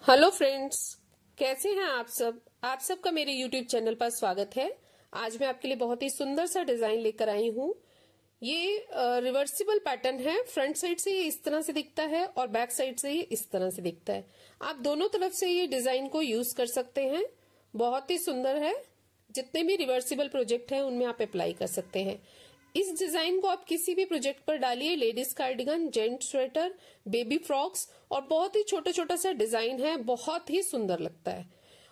Hello friends, कैसे हैं आप सब। आप सबका मेरे यूट्यूब चैनल पर स्वागत है। आज मैं आपके लिए बहुत ही सुंदर सा डिजाइन लेकर आई हूँ। ये रिवर्सिबल पैटर्न है। फ्रंट साइड से ये इस तरह से दिखता है और बैक साइड से ये इस तरह से दिखता है। आप दोनों तरफ से ये डिजाइन को यूज कर सकते हैं। बहुत ही सुंदर है। जितने भी रिवर्सिबल प्रोजेक्ट हैं उनमें आप अप्लाई कर सकते हैं। इस डिजाइन को आप किसी भी प्रोजेक्ट पर डालिए। Ladies cardigan, gents sweater, baby frocks और बहुत ही छोटा छोटा सा डिजाइन है। बहुत ही सुंदर लगता है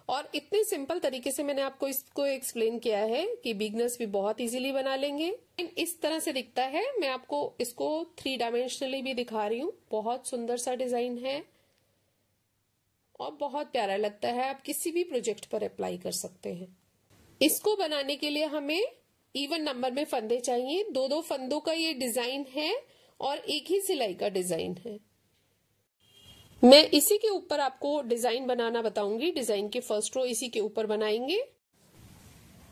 और इतने सिंपल तरीके से मैंने आपको इसको एक्सप्लेन किया है कि बिगनर्स भी बहुत इजीली बना लेंगे। इस तरह से दिखता है। मैं आपको इसको 3 डायमेंशनली भी दिखा रही हूँ। बहुत सुंदर सा डिजाइन है और बहुत प्यारा लगता है। आप किसी भी प्रोजेक्ट पर अप्लाई कर सकते हैं। इसको बनाने के लिए हमें इवन नंबर में फंदे चाहिए। 2-2 फंदों का ये डिजाइन है और एक ही सिलाई का डिजाइन है। मैं इसी के ऊपर आपको डिजाइन बनाना बताऊंगी। डिजाइन के फर्स्ट रो इसी के ऊपर बनाएंगे।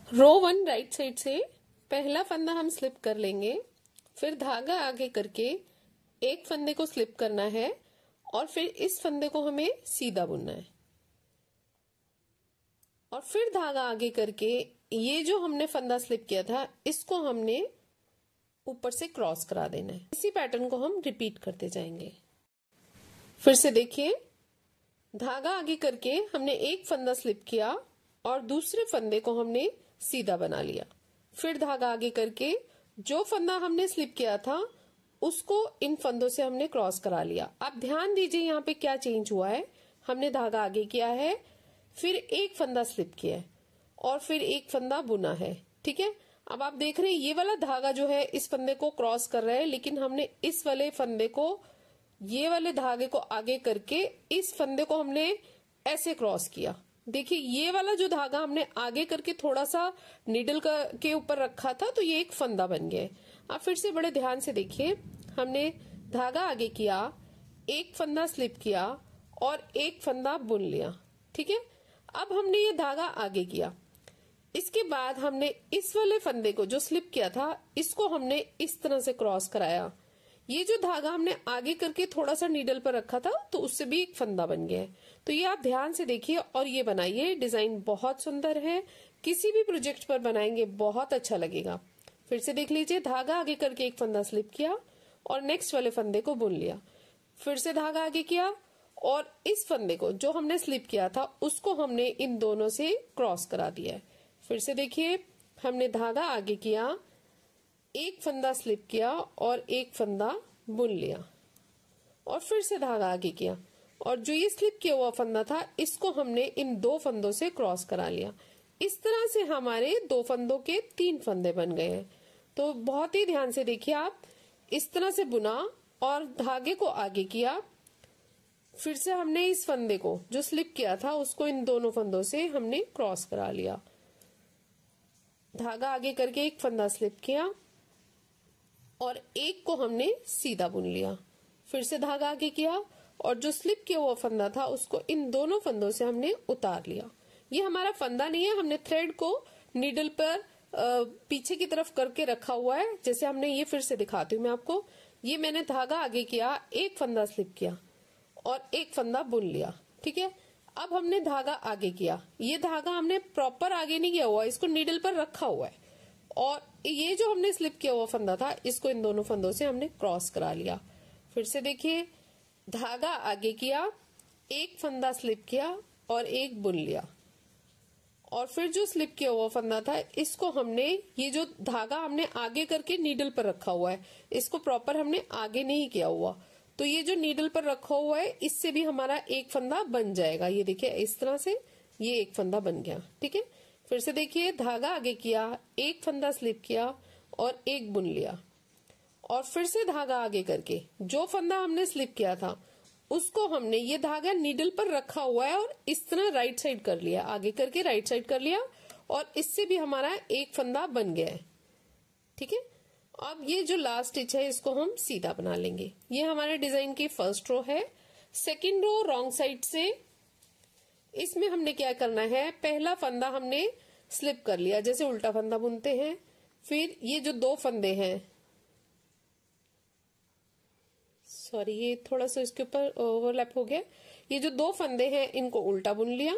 रो 1 राइट साइड से पहला फंदा हम स्लिप कर लेंगे, फिर धागा आगे करके एक फंदे को स्लिप करना है और फिर इस फंदे को हमें सीधा बुनना है और फिर धागा आगे करके ये जो हमने फंदा स्लिप किया था इसको हमने ऊपर से क्रॉस करा देना है। इसी पैटर्न को हम रिपीट करते जाएंगे। फिर से देखिए, धागा आगे करके हमने एक फंदा स्लिप किया और दूसरे फंदे को हमने सीधा बना लिया। फिर धागा आगे करके जो फंदा हमने स्लिप किया था उसको इन फंदों से हमने क्रॉस करा लिया। आप ध्यान दीजिए यहाँ पे क्या चेंज हुआ है। हमने धागा आगे किया है, फिर एक फंदा स्लिप किया है और फिर एक फंदा बुना है। ठीक है। अब आप देख रहे हैं ये वाला धागा जो है इस फंदे को क्रॉस कर रहा है, लेकिन हमने इस वाले फंदे को, ये वाले धागे को आगे करके इस फंदे को हमने ऐसे क्रॉस किया। देखिए ये वाला जो धागा हमने आगे करके थोड़ा सा नीडल के ऊपर रखा था तो ये एक फंदा बन गया है। आप फिर से बड़े ध्यान से देखिए, हमने धागा आगे किया, एक फंदा स्लिप किया और एक फंदा बुन लिया। ठीक है। अब हमने ये धागा आगे किया, इसके बाद हमने इस वाले फंदे को जो स्लिप किया था इसको हमने इस तरह से क्रॉस कराया। ये जो धागा हमने आगे करके थोड़ा सा नीडल पर रखा था तो उससे भी एक फंदा बन गया है। तो ये आप ध्यान से देखिए और ये बनाइए। डिजाइन बहुत सुंदर है। किसी भी प्रोजेक्ट पर बनाएंगे बहुत अच्छा लगेगा। फिर से देख लीजिए, धागा आगे करके एक फंदा स्लिप किया और नेक्स्ट वाले फंदे को बुन लिया। फिर से धागा आगे किया और इस फंदे को जो हमने स्लिप किया था उसको हमने इन दोनों से क्रॉस करा दिया है। फिर से देखिए, हमने धागा आगे किया, एक फंदा स्लिप किया और एक फंदा बुन लिया और फिर से धागा आगे किया और जो ये स्लिप किया हुआ फंदा था इसको हमने इन 2 फंदों से क्रॉस करा लिया। इस तरह से हमारे 2 फंदों के 3 फंदे बन गए हैं। तो बहुत ही ध्यान से देखिए, आप इस तरह से बुना और धागे को आगे किया, फिर से हमने इस फंदे को जो स्लिप किया था उसको इन दोनों फंदों से हमने क्रॉस करा लिया। धागा आगे करके एक फंदा स्लिप किया और एक को हमने सीधा बुन लिया। फिर से धागा आगे किया और जो स्लिप किया हुआ फंदा था उसको इन दोनों फंदों से हमने उतार लिया। ये हमारा फंदा नहीं है, हमने थ्रेड को नीडल पर पीछे की तरफ करके रखा हुआ है। जैसे हमने ये, फिर से दिखाती हूँ मैं आपको। ये मैंने धागा आगे किया, एक फंदा स्लिप किया और एक फंदा बुन लिया। ठीक है। अब हमने धागा आगे किया, ये धागा हमने प्रॉपर आगे नहीं किया हुआ, इसको नीडल पर रखा हुआ है और ये जो हमने स्लिप किया हुआ फंदा था इसको इन दोनों फंदों से हमने क्रॉस करा लिया। फिर से देखिए, धागा आगे किया, एक फंदा स्लिप किया और एक बुन लिया और फिर जो स्लिप किया हुआ फंदा था इसको हमने, ये जो धागा हमने आगे करके नीडल पर रखा हुआ है इसको प्रॉपर हमने आगे नहीं किया हुआ, तो ये जो नीडल पर रखा हुआ है इससे भी हमारा एक फंदा बन जाएगा। ये देखिए इस तरह से ये एक फंदा बन गया। ठीक है। फिर से देखिए, धागा आगे किया, एक फंदा स्लिप किया और एक बुन लिया और फिर से धागा आगे करके जो फंदा हमने स्लिप किया था उसको हमने, ये धागा नीडल पर रखा हुआ है और इस तरह राइट साइड कर लिया, आगे करके राइट साइड कर लिया और इससे भी हमारा एक फंदा बन गया है। ठीक है। अब ये जो लास्ट स्टिच है इसको हम सीधा बना लेंगे। ये हमारे डिजाइन की फर्स्ट रो है। सेकंड रो रॉन्ग साइड से, इसमें हमने क्या करना है, पहला फंदा हमने स्लिप कर लिया, जैसे उल्टा फंदा बुनते हैं। फिर ये जो 2 फंदे हैं, सॉरी ये थोड़ा सा इसके ऊपर ओवरलैप हो गया, ये जो 2 फंदे हैं इनको उल्टा बुन लिया,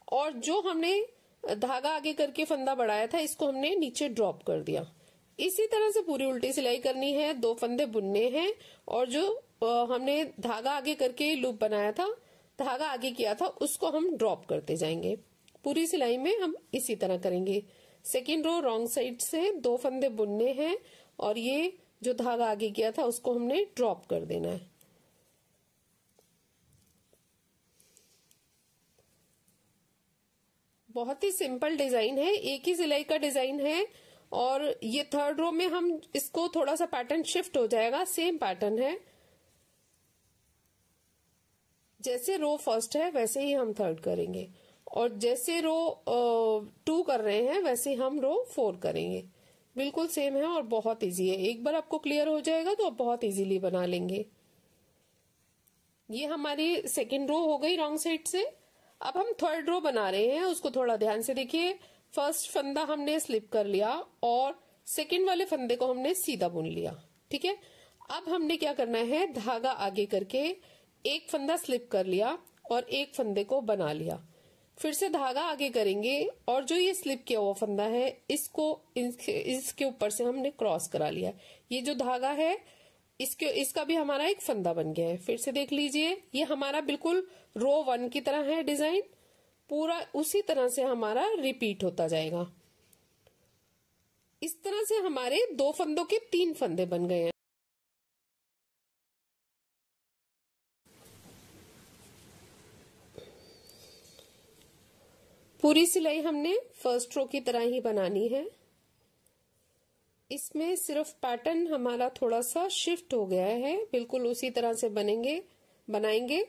और जो हमने धागा आगे करके फंदा बढ़ाया था इसको हमने नीचे ड्रॉप कर दिया। इसी तरह से पूरी उल्टी सिलाई करनी है, 2 फंदे बुनने हैं, और जो हमने धागा आगे करके लूप बनाया था, धागा आगे किया था, उसको हम ड्रॉप करते जाएंगे। पूरी सिलाई में हम इसी तरह करेंगे। सेकेंड रो रॉन्ग साइड से 2 फंदे बुनने हैं, और ये जो धागा आगे किया था उसको हमने ड्रॉप कर देना है। बहुत ही सिंपल डिजाइन है, एक ही सिलाई का डिजाइन है, और ये थर्ड रो में हम इसको थोड़ा सा पैटर्न शिफ्ट हो जाएगा। सेम पैटर्न है, जैसे रो फर्स्ट है वैसे ही हम थर्ड करेंगे, और जैसे रो 2 कर रहे हैं वैसे हम रो 4 करेंगे। बिल्कुल सेम है और बहुत इजी है। एक बार आपको क्लियर हो जाएगा तो आप बहुत इजीली बना लेंगे। ये हमारी सेकेंड रो हो गई रॉन्ग साइड से। अब हम थर्ड रो बना रहे हैं, उसको थोड़ा ध्यान से देखिए। फर्स्ट फंदा हमने स्लिप कर लिया और सेकेंड वाले फंदे को हमने सीधा बुन लिया, ठीक है। अब हमने क्या करना है, धागा आगे करके एक फंदा स्लिप कर लिया और एक फंदे को बना लिया। फिर से धागा आगे करेंगे और जो ये स्लिप किया हुआ फंदा है इसको इसके ऊपर से हमने क्रॉस करा लिया। ये जो धागा है इसका भी हमारा एक फंदा बन गया है। फिर से देख लीजिए, ये हमारा बिल्कुल रो 1 की तरह है डिजाइन, पूरा उसी तरह से हमारा रिपीट होता जाएगा। इस तरह से हमारे 2 फंदों के 3 फंदे बन गए हैं। पूरी सिलाई हमने फर्स्ट रो की तरह ही बनानी है। इसमें सिर्फ पैटर्न हमारा थोड़ा सा शिफ्ट हो गया है, बिल्कुल उसी तरह से बनाएंगे।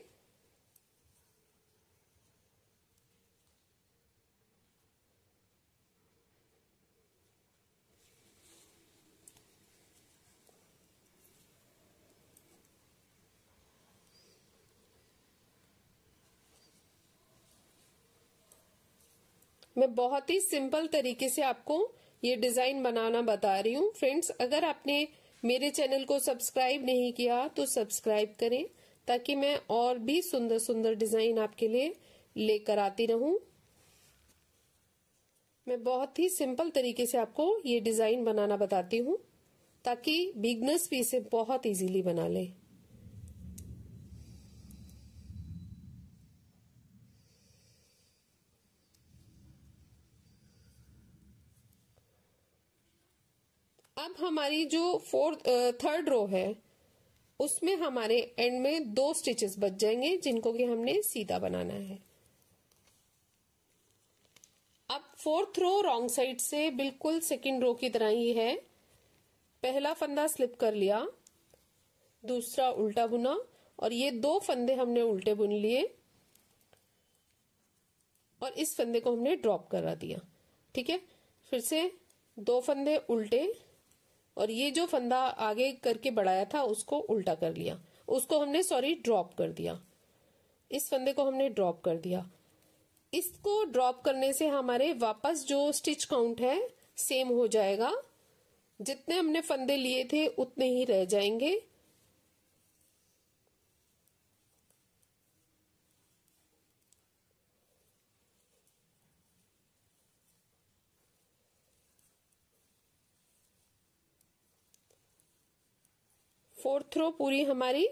मैं बहुत ही सिंपल तरीके से आपको ये डिजाइन बनाना बता रही हूँ। फ्रेंड्स, अगर आपने मेरे चैनल को सब्सक्राइब नहीं किया तो सब्सक्राइब करें, ताकि मैं और भी सुंदर सुंदर डिजाइन आपके लिए लेकर आती रहूं। मैं बहुत ही सिंपल तरीके से आपको ये डिजाइन बनाना बताती हूँ, ताकि बिगनर्स भी इसे बहुत इजीली बना ले। अब हमारी जो थर्ड रो है उसमें हमारे एंड में 2 स्टिचेस बच जाएंगे, जिनको कि हमने सीधा बनाना है। अब 4th रो रॉन्ग साइड से बिल्कुल सेकेंड रो की तरह ही है। पहला फंदा स्लिप कर लिया, दूसरा उल्टा बुना, और ये 2 फंदे हमने उल्टे बुन लिए और इस फंदे को हमने ड्रॉप करा दिया, ठीक है। फिर से 2 फंदे उल्टे, और ये जो फंदा आगे करके बढ़ाया था उसको उल्टा कर लिया, उसको हमने ड्रॉप कर दिया। इस फंदे को हमने ड्रॉप कर दिया। इसको ड्रॉप करने से हमारे वापस जो स्टिच काउंट है सेम हो जाएगा, जितने हमने फंदे लिए थे उतने ही रह जाएंगे। फोर्थ रो पूरी हमारी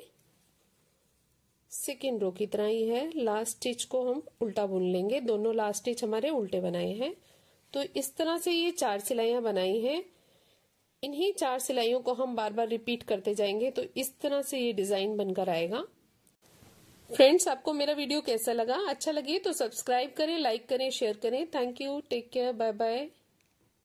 सेकेंड रो की तरह ही है। लास्ट स्टिच को हम उल्टा बुन लेंगे, दोनों लास्ट स्टिच हमारे उल्टे बनाए हैं। तो इस तरह से ये 4 सिलाइयां बनाई हैं। इन्हीं 4 सिलाइयों को हम बार बार रिपीट करते जाएंगे, तो इस तरह से ये डिजाइन बनकर आएगा। फ्रेंड्स, आपको मेरा वीडियो कैसा लगा? अच्छा लगे तो सब्सक्राइब करें, लाइक करें, शेयर करें। Thank you, take care, bye bye.